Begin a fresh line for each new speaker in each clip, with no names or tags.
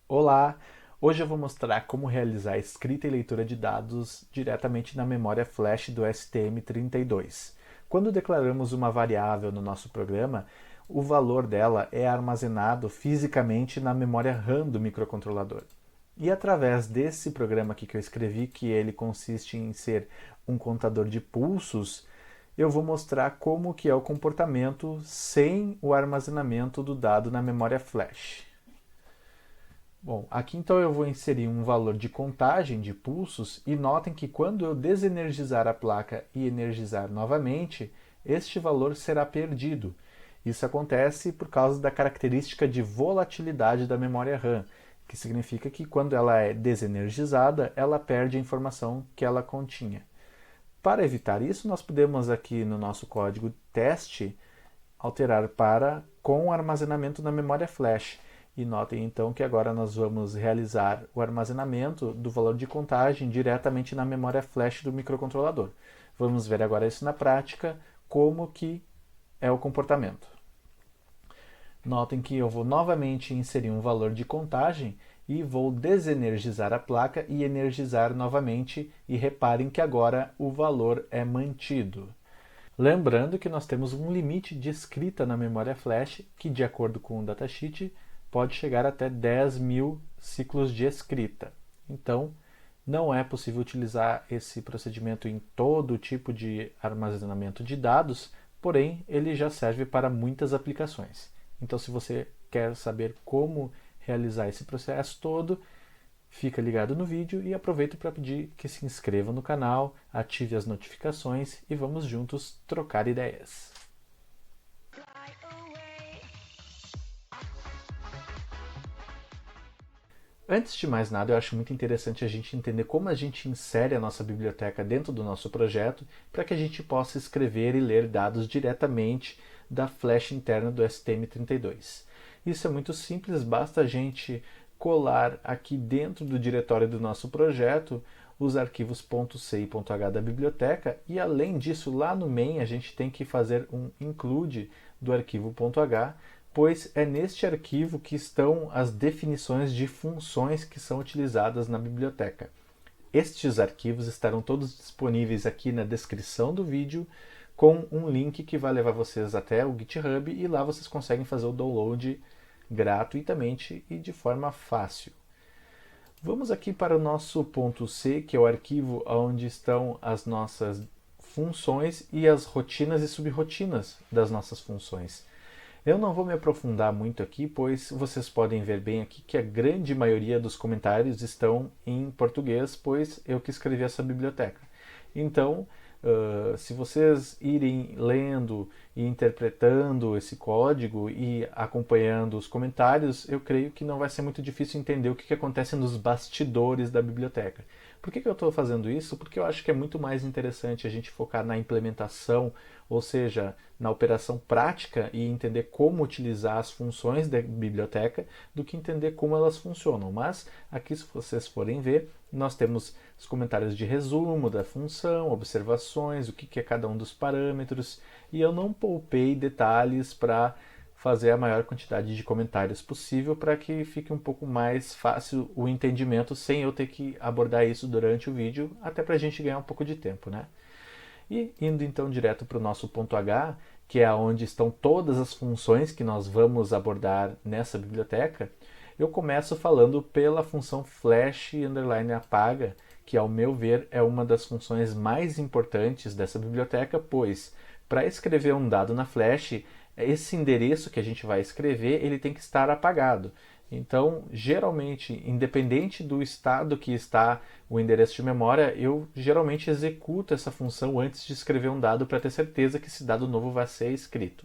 Olá! Hoje eu vou mostrar como realizar a escrita e leitura de dados diretamente na memória flash do STM32. Quando declaramos uma variável no nosso programa, o valor dela é armazenado fisicamente na memória RAM do microcontrolador. E através desse programa aqui que eu escrevi, que ele consiste em ser um contador de pulsos, eu vou mostrar como que é o comportamento sem o armazenamento do dado na memória flash. Bom, aqui então eu vou inserir um valor de contagem de pulsos e notem que quando eu desenergizar a placa e energizar novamente, este valor será perdido. Isso acontece por causa da característica de volatilidade da memória RAM, que significa que quando ela é desenergizada, ela perde a informação que ela continha. Para evitar isso, nós podemos aqui no nosso código teste alterar para com armazenamento na memória flash. E notem então que agora nós vamos realizar o armazenamento do valor de contagem diretamente na memória flash do microcontrolador. Vamos ver agora isso na prática, como que é o comportamento. Notem que eu vou novamente inserir um valor de contagem e vou desenergizar a placa e energizar novamente, e reparem que agora o valor é mantido. Lembrando que nós temos um limite de escrita na memória flash que, de acordo com o datasheet, pode chegar até 10.000 ciclos de escrita. Então, não é possível utilizar esse procedimento em todo tipo de armazenamento de dados, porém, ele já serve para muitas aplicações. Então, se você quer saber como realizar esse processo todo, fica ligado no vídeo e aproveito para pedir que se inscreva no canal, ative as notificações e vamos juntos trocar ideias. Antes de mais nada, eu acho muito interessante a gente entender como a gente insere a nossa biblioteca dentro do nosso projeto para que a gente possa escrever e ler dados diretamente da flash interna do STM32. Isso é muito simples, basta a gente colar aqui dentro do diretório do nosso projeto os arquivos .c e .h da biblioteca, e além disso, lá no main a gente tem que fazer um include do arquivo .h, pois é neste arquivo que estão as definições de funções que são utilizadas na biblioteca. Estes arquivos estarão todos disponíveis aqui na descrição do vídeo, com um link que vai levar vocês até o GitHub, e lá vocês conseguem fazer o download gratuitamente e de forma fácil. Vamos aqui para o nosso ponto C, que é o arquivo onde estão as nossas funções e as rotinas e subrotinas das nossas funções. Eu não vou me aprofundar muito aqui, pois vocês podem ver bem aqui que a grande maioria dos comentários estão em português, pois eu que escrevi essa biblioteca. Então, se vocês irem lendo e interpretando esse código e acompanhando os comentários, eu creio que não vai ser muito difícil entender o que acontece nos bastidores da biblioteca. Por que eu estou fazendo isso? Porque eu acho que é muito mais interessante a gente focar na implementação, ou seja, na operação prática, e entender como utilizar as funções da biblioteca, do que entender como elas funcionam. Mas aqui, se vocês forem ver, nós temos os comentários de resumo da função, observações, o que é cada um dos parâmetros, e eu não poupei detalhes para fazer a maior quantidade de comentários possível para que fique um pouco mais fácil o entendimento sem eu ter que abordar isso durante o vídeo, até para a gente ganhar um pouco de tempo, né? E indo então direto para o nosso ponto H, que é onde estão todas as funções que nós vamos abordar nessa biblioteca, eu começo falando pela função flash_apaga, que ao meu ver é uma das funções mais importantes dessa biblioteca, pois para escrever um dado na flash, esse endereço que a gente vai escrever, ele tem que estar apagado. Então, geralmente, independente do estado que está o endereço de memória, eu geralmente executo essa função antes de escrever um dado para ter certeza que esse dado novo vai ser escrito.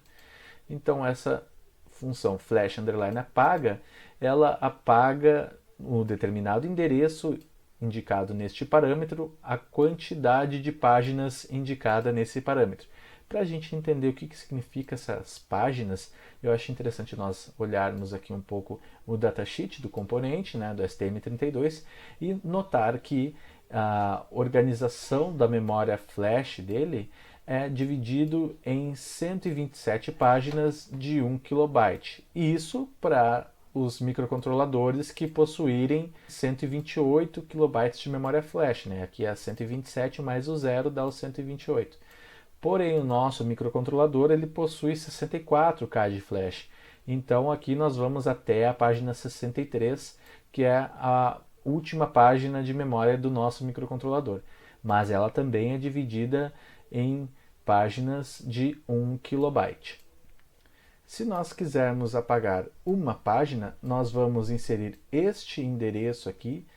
Então, essa função flash_apaga, ela apaga o determinado endereço indicado neste parâmetro, a quantidade de páginas indicada nesse parâmetro. Para a gente entender o que significa essas páginas, eu acho interessante nós olharmos aqui um pouco o datasheet do componente, né, do STM32, e notar que a organização da memória flash dele é dividido em 127 páginas de 1 KB. E isso para os microcontroladores que possuírem 128 kilobytes de memória flash, né? Aqui é 127 mais o zero dá os 128. Porém, o nosso microcontrolador ele possui 64K de flash. Então aqui nós vamos até a página 63, que é a última página de memória do nosso microcontrolador. Mas ela também é dividida em páginas de 1 kilobyte. Se nós quisermos apagar uma página, nós vamos inserir este endereço aqui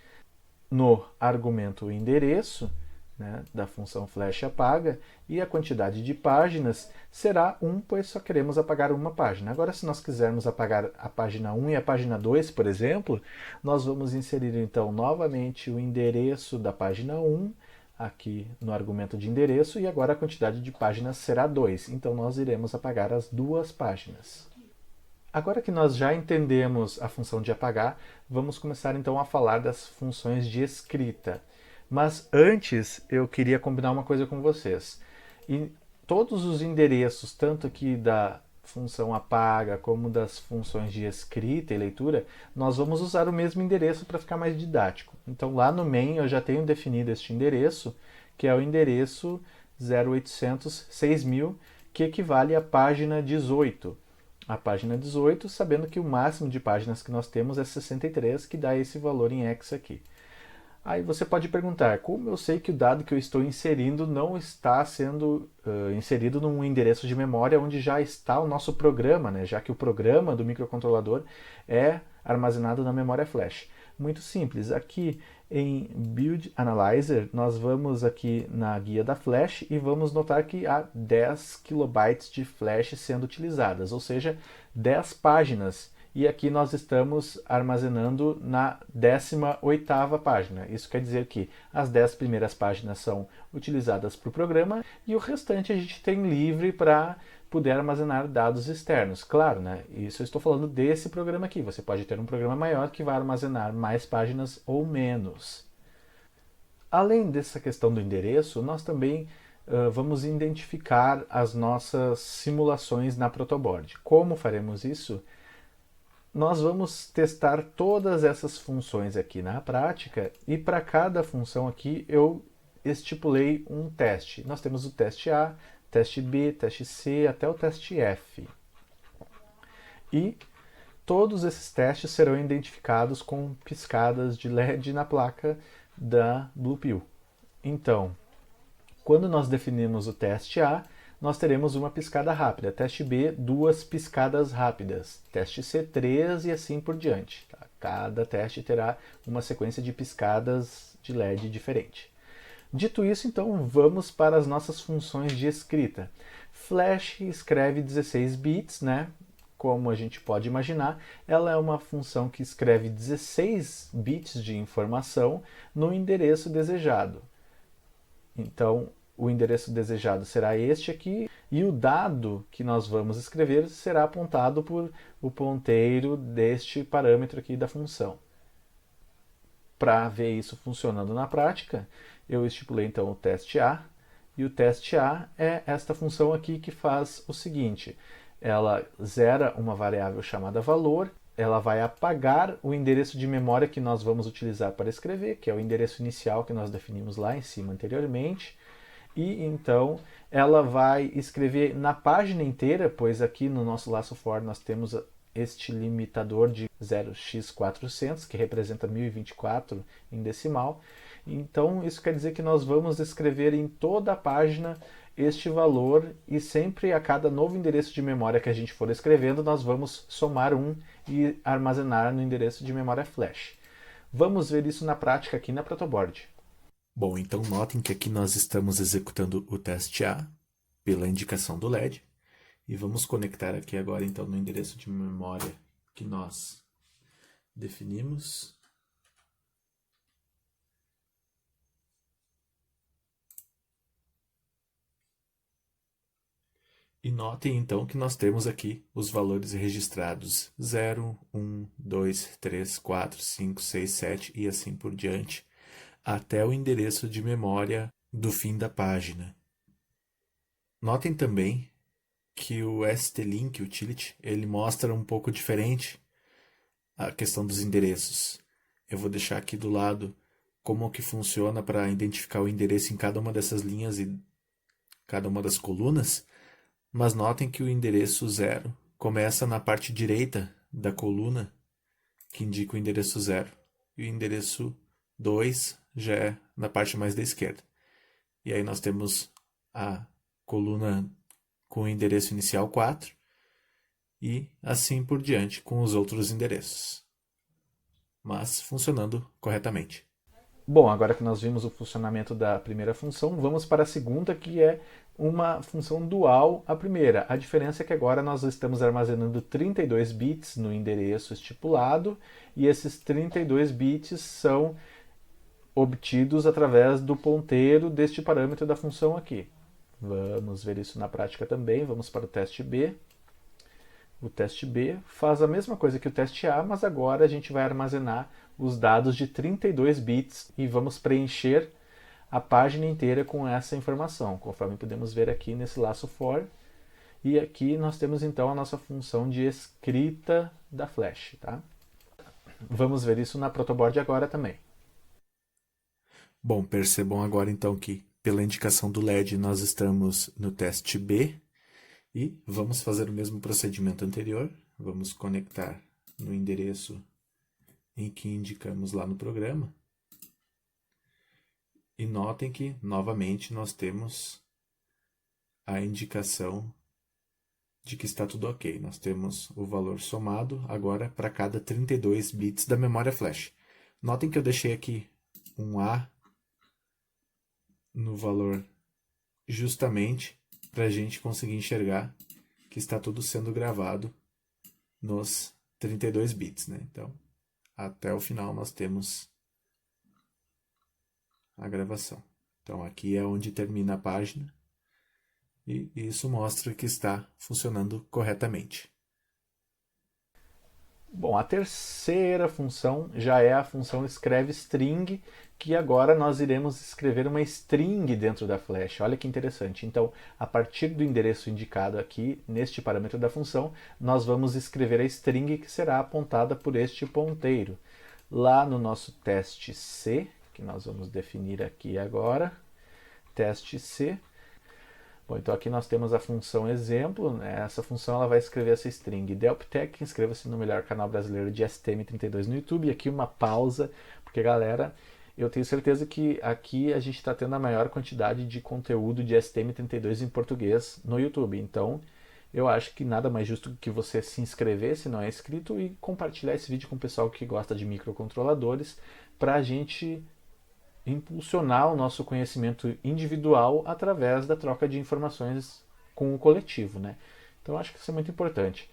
no argumento endereço, né, da função flash apaga, e a quantidade de páginas será 1, pois só queremos apagar uma página. Agora, se nós quisermos apagar a página 1 e a página 2, por exemplo, nós vamos inserir então novamente o endereço da página 1 aqui no argumento de endereço, e agora a quantidade de páginas será 2. Então nós iremos apagar as duas páginas. Agora que nós já entendemos a função de apagar, vamos começar então a falar das funções de escrita. Mas antes eu queria combinar uma coisa com vocês. E todos os endereços, tanto aqui da função apaga como das funções de escrita e leitura, nós vamos usar o mesmo endereço para ficar mais didático. Então lá no main eu já tenho definido este endereço, que é o endereço 0800 6000, que equivale à página 18. A página 18, sabendo que o máximo de páginas que nós temos é 63, que dá esse valor em hex aqui. Aí você pode perguntar, como eu sei que o dado que eu estou inserindo não está sendo inserido num endereço de memória onde já está o nosso programa, né? Já que o programa do microcontrolador é armazenado na memória flash? Muito simples, aqui em Build Analyzer, nós vamos aqui na guia da flash e vamos notar que há 10 kilobytes de flash sendo utilizadas, ou seja, 10 páginas. E aqui nós estamos armazenando na 18ª página. Isso quer dizer que as 10 primeiras páginas são utilizadas para o programa e o restante a gente tem livre para poder armazenar dados externos. Claro, né? Isso eu estou falando desse programa aqui. Você pode ter um programa maior que vai armazenar mais páginas ou menos. Além dessa questão do endereço, nós também vamos identificar as nossas simulações na protoboard. Como faremos isso? Nós vamos testar todas essas funções aqui na prática e para cada função aqui eu estipulei um teste. Nós temos o teste A, teste B, teste C, até o teste F. E todos esses testes serão identificados com piscadas de LED na placa da BluePill. Então, quando nós definimos o teste A, nós teremos uma piscada rápida. Teste B, 2 piscadas rápidas. Teste C, 3 e assim por diante. Tá? Cada teste terá uma sequência de piscadas de LED diferente. Dito isso, então, vamos para as nossas funções de escrita. Flash escreve 16 bits, né? Como a gente pode imaginar, ela é uma função que escreve 16 bits de informação no endereço desejado. Então, o endereço desejado será este aqui, e o dado que nós vamos escrever será apontado por o ponteiro deste parâmetro aqui da função. Para ver isso funcionando na prática, eu estipulei então o teste A, e o teste A é esta função aqui que faz o seguinte: ela zera uma variável chamada valor, ela vai apagar o endereço de memória que nós vamos utilizar para escrever, que é o endereço inicial que nós definimos lá em cima anteriormente, e então ela vai escrever na página inteira, pois aqui no nosso laço for nós temos este limitador de 0x400, que representa 1024 em decimal. Então isso quer dizer que nós vamos escrever em toda a página este valor, e sempre a cada novo endereço de memória que a gente for escrevendo, nós vamos somar um e armazenar no endereço de memória flash. Vamos ver isso na prática aqui na protoboard.
Bom, então notem que aqui nós estamos executando o teste A pela indicação do LED, e vamos conectar aqui agora então no endereço de memória que nós definimos. E notem então que nós temos aqui os valores registrados 0, 1, 2, 3, 4, 5, 6, 7 e assim por diante, até o endereço de memória do fim da página. Notem também que o ST-Link Utility ele mostra um pouco diferente a questão dos endereços. Eu vou deixar aqui do lado como que funciona para identificar o endereço em cada uma dessas linhas e cada uma das colunas, mas notem que o endereço 0 começa na parte direita da coluna, que indica o endereço 0, e o endereço 2 já é na parte mais da esquerda. E aí nós temos a coluna com o endereço inicial 4 e assim por diante com os outros endereços, mas funcionando corretamente.
Bom, agora que nós vimos o funcionamento da primeira função, vamos para a segunda, que é uma função dual à primeira. A diferença é que agora nós estamos armazenando 32 bits no endereço estipulado, e esses 32 bits são obtidos através do ponteiro deste parâmetro da função aqui. Vamos ver isso na prática também. Vamos para o teste B. O teste B faz a mesma coisa que o teste A, mas agora a gente vai armazenar os dados de 32 bits e vamos preencher a página inteira com essa informação, conforme podemos ver aqui nesse laço for. E aqui nós temos então a nossa função de escrita da flash. Tá? Vamos ver isso na protoboard agora também.
Bom, percebam agora então que pela indicação do LED nós estamos no teste B e vamos fazer o mesmo procedimento anterior. Vamos conectar no endereço em que indicamos lá no programa. E notem que, novamente, nós temos a indicação de que está tudo ok. Nós temos o valor somado agora para cada 32 bits da memória flash. Notem que eu deixei aqui um A no valor justamente para a gente conseguir enxergar que está tudo sendo gravado nos 32 bits, né? Então, até o final nós temos a gravação. Então, aqui é onde termina a página e isso mostra que está funcionando corretamente.
Bom, a terceira função já é a função escreve string, que agora nós iremos escrever uma string dentro da flash. Olha que interessante. Então, a partir do endereço indicado aqui, neste parâmetro da função, nós vamos escrever a string que será apontada por este ponteiro. Lá no nosso teste C, que nós vamos definir aqui agora, teste C. Bom, então aqui nós temos a função exemplo, né? Essa função ela vai escrever essa string delptech, inscreva-se no melhor canal brasileiro de STM32 no YouTube. E aqui uma pausa, porque galera, eu tenho certeza que aqui a gente está tendo a maior quantidade de conteúdo de STM32 em português no YouTube. Então, eu acho que nada mais justo que você se inscrever, se não é inscrito, e compartilhar esse vídeo com o pessoal que gosta de microcontroladores, para a gente impulsionar o nosso conhecimento individual através da troca de informações com o coletivo, né? Então acho que isso é muito importante.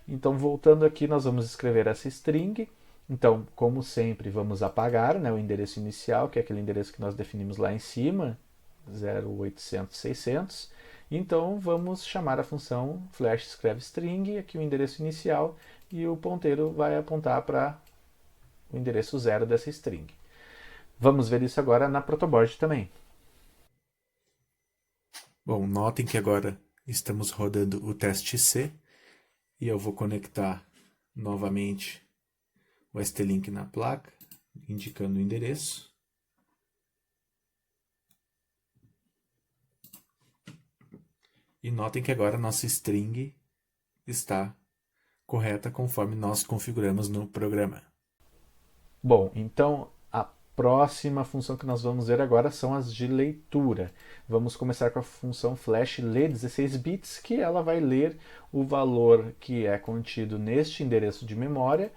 Então voltando aqui, nós vamos escrever essa string. Então, como sempre, vamos apagar, né, o endereço inicial, que é aquele endereço que nós definimos lá em cima, 0800 600. Então vamos chamar a função flash escreve string, aqui o endereço inicial, e o ponteiro vai apontar para o endereço 0 dessa string. Vamos ver isso agora na protoboard também.
Bom, notem que agora estamos rodando o teste C e eu vou conectar novamente o ST-Link na placa, indicando o endereço. E notem que agora a nossa string está correta conforme nós configuramos no programa.
Bom, então a próxima função que nós vamos ver agora são as de leitura. Vamos começar com a função flash lê 16 bits, que ela vai ler o valor que é contido neste endereço de memória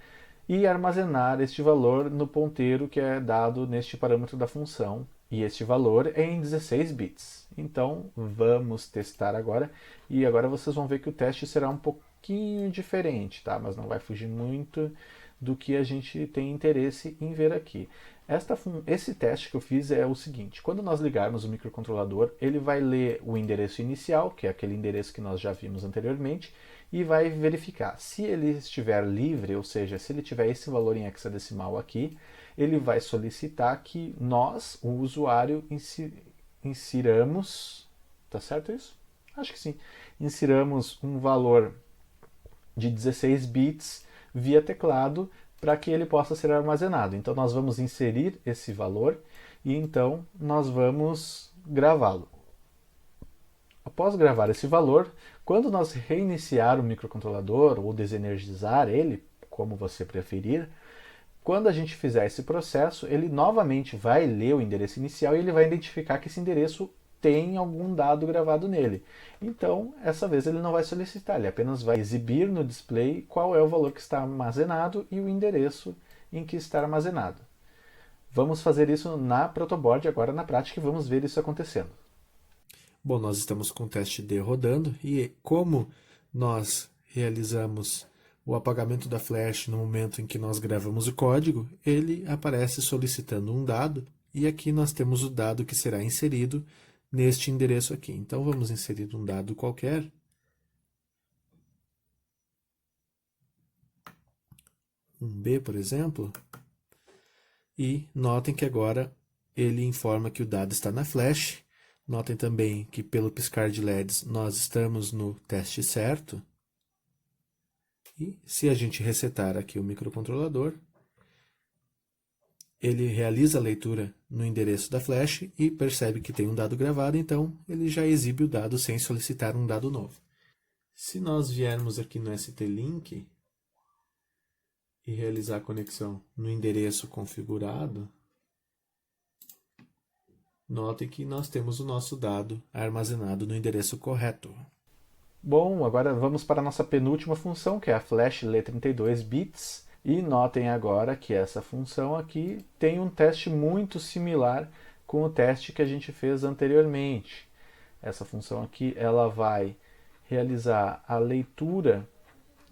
e armazenar este valor no ponteiro que é dado neste parâmetro da função. E este valor é em 16 bits. Então vamos testar agora. E agora vocês vão ver que o teste será um pouquinho diferente, tá? Mas não vai fugir muito do que a gente tem interesse em ver aqui. Esse teste que eu fiz é o seguinte: quando nós ligarmos o microcontrolador, ele vai ler o endereço inicial, que é aquele endereço que nós já vimos anteriormente, e vai verificar. Se ele estiver livre, ou seja, se ele tiver esse valor em hexadecimal aqui, ele vai solicitar que nós, o usuário, insiramos, tá certo isso? Acho que sim. Insiramos um valor de 16 bits via teclado para que ele possa ser armazenado. Então nós vamos inserir esse valor e então nós vamos gravá-lo. Após gravar esse valor, quando nós reiniciar o microcontrolador ou desenergizar ele, como você preferir, quando a gente fizer esse processo, ele novamente vai ler o endereço inicial e ele vai identificar que esse endereço tem algum dado gravado nele. Então, essa vez ele não vai solicitar, ele apenas vai exibir no display qual é o valor que está armazenado e o endereço em que está armazenado. Vamos fazer isso na protoboard agora na prática e vamos ver isso acontecendo.
Bom, nós estamos com o teste D rodando e como nós realizamos o apagamento da flash no momento em que nós gravamos o código, ele aparece solicitando um dado e aqui nós temos o dado que será inserido neste endereço aqui. Então vamos inserir um dado qualquer. Um B, por exemplo. E notem que agora ele informa que o dado está na flash. Notem também que pelo piscar de LEDs nós estamos no teste certo. E se a gente resetar aqui o microcontrolador, ele realiza a leitura no endereço da flash e percebe que tem um dado gravado, então ele já exibe o dado sem solicitar um dado novo. Se nós viermos aqui no ST-Link e realizar a conexão no endereço configurado, notem que nós temos o nosso dado armazenado no endereço correto.
Bom, agora vamos para a nossa penúltima função, que é a flash lê 32 bits. E notem agora que essa função aqui tem um teste muito similar com o teste que a gente fez anteriormente. Essa função aqui ela vai realizar a leitura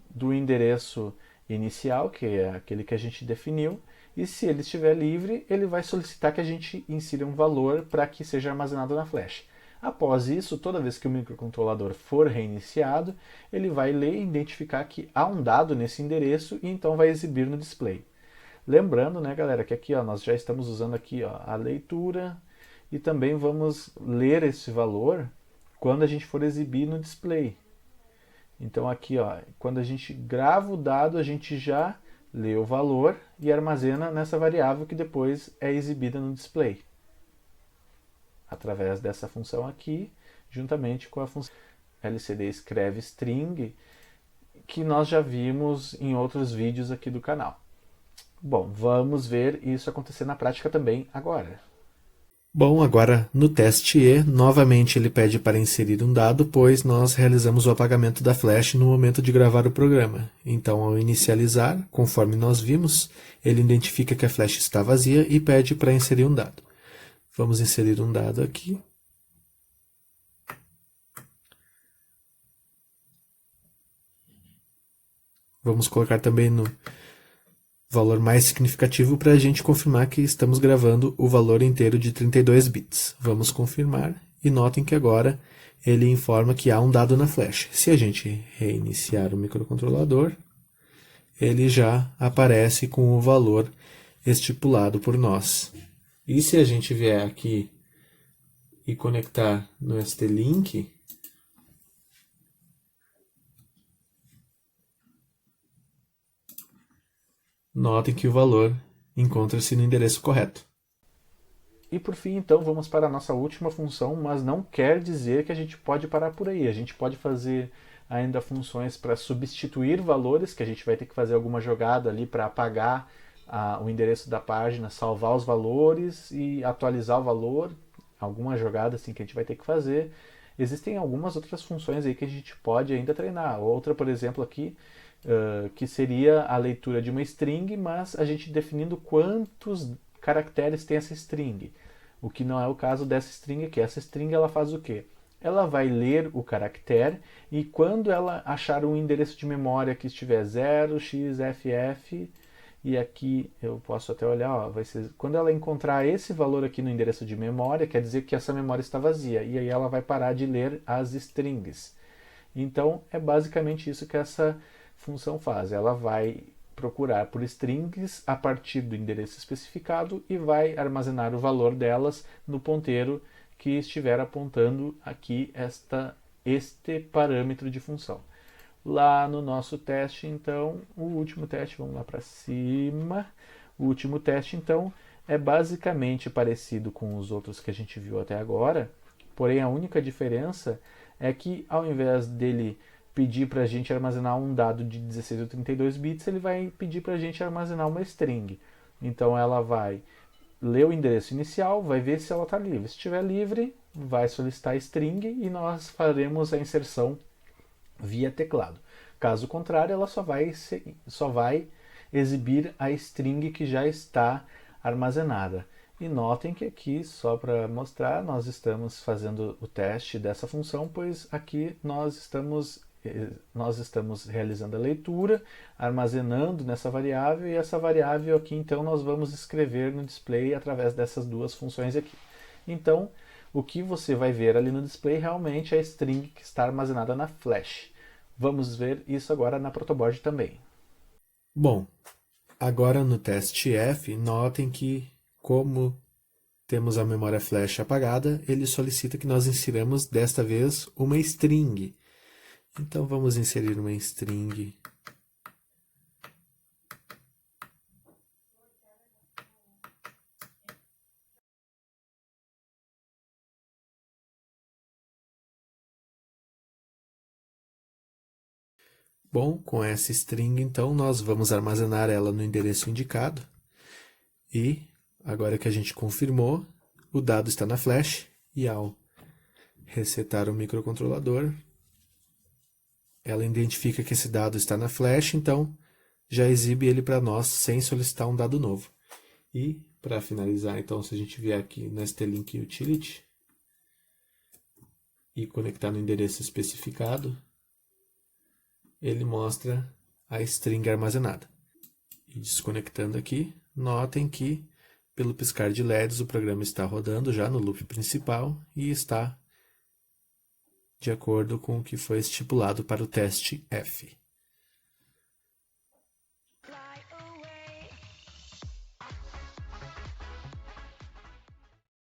do endereço inicial, que é aquele que a gente definiu, e se ele estiver livre, ele vai solicitar que a gente insira um valor para que seja armazenado na flash. Após isso, toda vez que o microcontrolador for reiniciado, ele vai ler e identificar que há um dado nesse endereço e então vai exibir no display. Lembrando, né, galera, que aqui ó, nós já estamos usando aqui ó, a leitura e também vamos ler esse valor quando a gente for exibir no display. Então aqui, ó, quando a gente grava o dado, a gente já lê o valor e armazena nessa variável que depois é exibida no display, através dessa função aqui, juntamente com a função LCD escreve string, que nós já vimos em outros vídeos aqui do canal. Bom, vamos ver isso acontecer na prática também agora.
Bom, agora no teste E, novamente ele pede para inserir um dado, pois nós realizamos o apagamento da flash no momento de gravar o programa. Então, ao inicializar, conforme nós vimos, ele identifica que a flash está vazia e pede para inserir um dado. Vamos inserir um dado aqui. Vamos colocar também no valor mais significativo para a gente confirmar que estamos gravando o valor inteiro de 32 bits. Vamos confirmar e notem que agora ele informa que há um dado na flash. Se a gente reiniciar o microcontrolador, ele já aparece com o valor estipulado por nós. E se a gente vier aqui e conectar no ST-Link, notem que o valor encontra-se no endereço correto.
E por fim, então, vamos para a nossa última função, mas não quer dizer que a gente pode parar por aí. A gente pode fazer ainda funções para substituir valores, que a gente vai ter que fazer alguma jogada ali para apagar o endereço da página, salvar os valores e atualizar o valor, alguma jogada assim que a gente vai ter que fazer. Existem algumas outras funções aí que a gente pode ainda treinar. Outra, por exemplo, aqui, que seria a leitura de uma string, mas a gente definindo quantos caracteres tem essa string. O que não é o caso dessa string aqui. Essa string ela faz o quê? Ela vai ler o caractere e quando ela achar um endereço de memória que estiver 0xff, e aqui eu posso até olhar, ó, vai ser, quando ela encontrar esse valor aqui no endereço de memória, quer dizer que essa memória está vazia, e aí ela vai parar de ler as strings. Então é basicamente isso que essa função faz. Ela vai procurar por strings a partir do endereço especificado e vai armazenar o valor delas no ponteiro que estiver apontando aqui este parâmetro de função. lá no nosso teste, então, o último teste, vamos lá para cima. O último teste, então, é basicamente parecido com os outros que a gente viu até agora, porém a única diferença é que ao invés dele pedir para a gente armazenar um dado de 16 ou 32 bits, ele vai pedir para a gente armazenar uma string. Então ela vai ler o endereço inicial, vai ver se ela está livre. Se estiver livre, vai solicitar string e nós faremos a inserção via teclado. Caso contrário, ela só vai exibir a string que já está armazenada. E notem que aqui, só para mostrar, nós estamos fazendo o teste dessa função, pois aqui nós estamos realizando a leitura, armazenando nessa variável, e essa variável aqui então nós vamos escrever no display através dessas duas funções aqui. Então, o que você vai ver ali no display realmente é a string que está armazenada na flash. Vamos ver isso agora na protoboard também.
Bom, agora no teste F, notem que, como temos a memória flash apagada, ele solicita que nós insiramos desta vez uma string. Então vamos inserir uma string. Bom, com essa string, então, nós vamos armazenar ela no endereço indicado. E, agora que a gente confirmou, o dado está na flash. E ao resetar o microcontrolador, ela identifica que esse dado está na flash, então já exibe ele para nós sem solicitar um dado novo. E, para finalizar, então, se a gente vier aqui na ST-Link Utility e conectar no endereço especificado, ele mostra a string armazenada. E desconectando aqui, notem que, pelo piscar de LEDs, o programa está rodando já no loop principal e está de acordo com o que foi estipulado para o teste F.